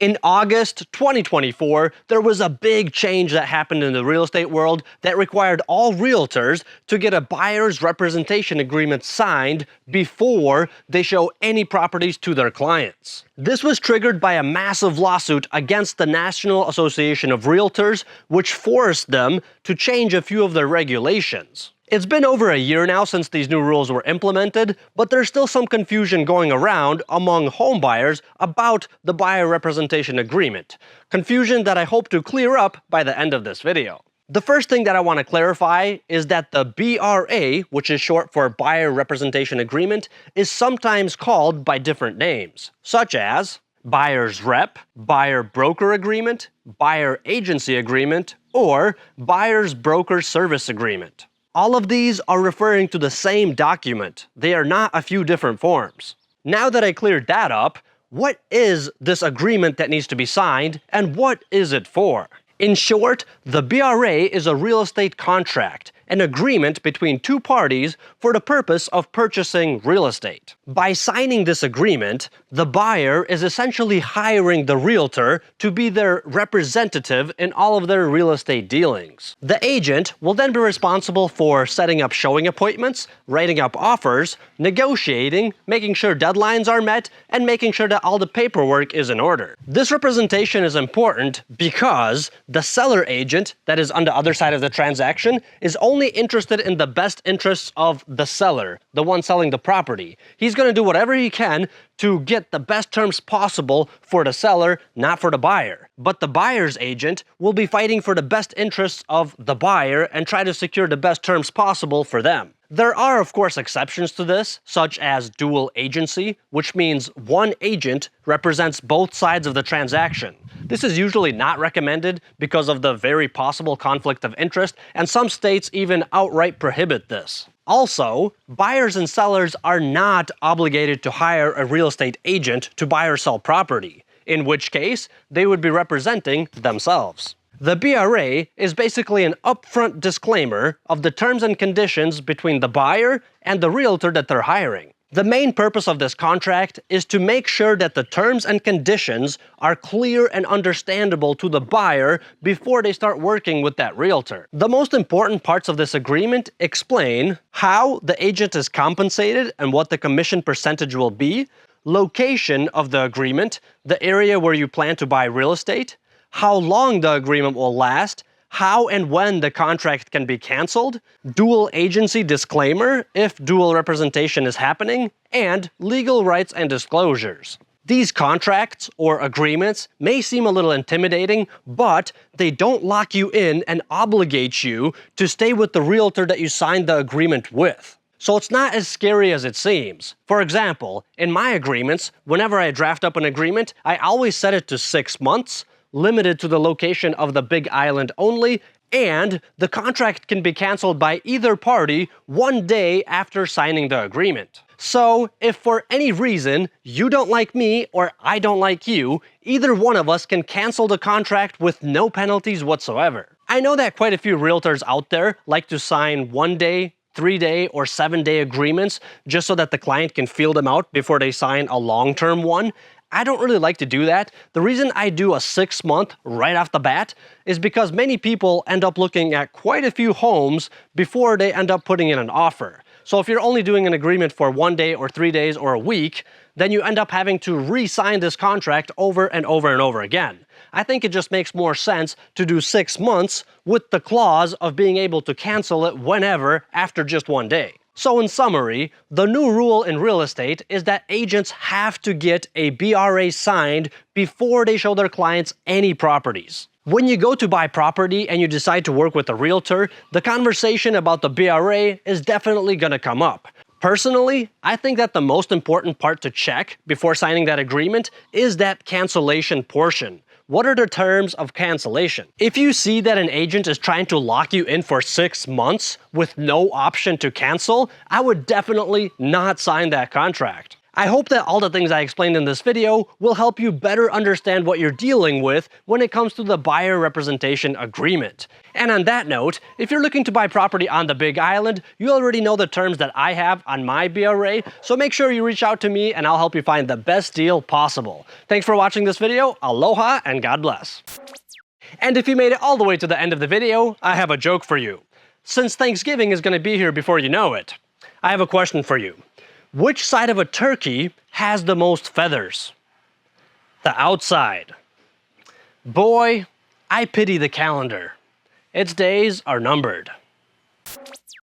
In August 2024, there was a big change that happened in the real estate world that required all realtors to get a buyer's representation agreement signed before they show any properties to their clients. This was triggered by a massive lawsuit against the National Association of Realtors, which forced them to change a few of their regulations. It's been over a year now since these new rules were implemented, but there's still some confusion going around among homebuyers about the buyer representation agreement. Confusion that I hope to clear up by the end of this video. The first thing that I want to clarify is that the BRA, which is short for Buyer Representation Agreement, is sometimes called by different names, such as Buyer's Rep, Buyer Broker Agreement, Buyer Agency Agreement, or Buyer's Broker Service Agreement. All of these are referring to the same document. They are not a few different forms. Now that I cleared that up, what is this agreement that needs to be signed, and what is it for? In short, the BRA is a real estate contract, an agreement between two parties for the purpose of purchasing real estate. By signing this agreement, the buyer is essentially hiring the realtor to be their representative in all of their real estate dealings. The agent will then be responsible for setting up showing appointments, writing up offers, negotiating, making sure deadlines are met, and making sure that all the paperwork is in order. This representation is important because the seller agent that is on the other side of the transaction is only interested in the best interests of the seller, the one selling the property. He's going to do whatever he can to get the best terms possible for the seller, not for the buyer. But the buyer's agent will be fighting for the best interests of the buyer and try to secure the best terms possible for them. There are, of course, exceptions to this, such as dual agency, which means one agent represents both sides of the transaction. This is usually not recommended because of the very possible conflict of interest, and some states even outright prohibit this. Also, buyers and sellers are not obligated to hire a real estate agent to buy or sell property, in which case they would be representing themselves. The BRA is basically an upfront disclaimer of the terms and conditions between the buyer and the realtor that they're hiring. The main purpose of this contract is to make sure that the terms and conditions are clear and understandable to the buyer before they start working with that realtor. The most important parts of this agreement explain how the agent is compensated and what the commission percentage will be, location of the agreement, the area where you plan to buy real estate, how long the agreement will last, how and when the contract can be canceled, dual agency disclaimer if dual representation is happening, and legal rights and disclosures. These contracts or agreements may seem a little intimidating, but they don't lock you in and obligate you to stay with the realtor that you signed the agreement with. So it's not as scary as it seems. For example, in my agreements, whenever I draft up an agreement, I always set it to 6 months, limited to the location of the Big Island only, and the contract can be canceled by either party 1 day after signing the agreement. So, if for any reason you don't like me or I don't like you, either one of us can cancel the contract with no penalties whatsoever. I know that quite a few realtors out there like to sign 1 day, 3-day, or 7-day agreements just so that the client can feel them out before they sign a long-term one. I don't really like to do that. The reason I do a 6-month right off the bat is because many people end up looking at quite a few homes before they end up putting in an offer. So if you're only doing an agreement for 1 day or 3 days or a week, then you end up having to re-sign this contract over and over and over again. I think it just makes more sense to do 6 months with the clause of being able to cancel it whenever after just 1 day. So in summary, the new rule in real estate is that agents have to get a BRA signed before they show their clients any properties. When you go to buy property and you decide to work with a realtor, the conversation about the BRA is definitely going to come up. Personally, I think that the most important part to check before signing that agreement is that cancellation portion. What are the terms of cancellation? If you see that an agent is trying to lock you in for 6 months with no option to cancel, I would definitely not sign that contract. I hope that all the things I explained in this video will help you better understand what you're dealing with when it comes to the buyer representation agreement. And on that note, if you're looking to buy property on the Big Island, you already know the terms that I have on my BRA, so make sure you reach out to me and I'll help you find the best deal possible. Thanks for watching this video, aloha and God bless. And if you made it all the way to the end of the video, I have a joke for you. Since Thanksgiving is going to be here before you know it, I have a question for you. Which side of a turkey has the most feathers? The outside. Boy, I pity the calendar. Its days are numbered.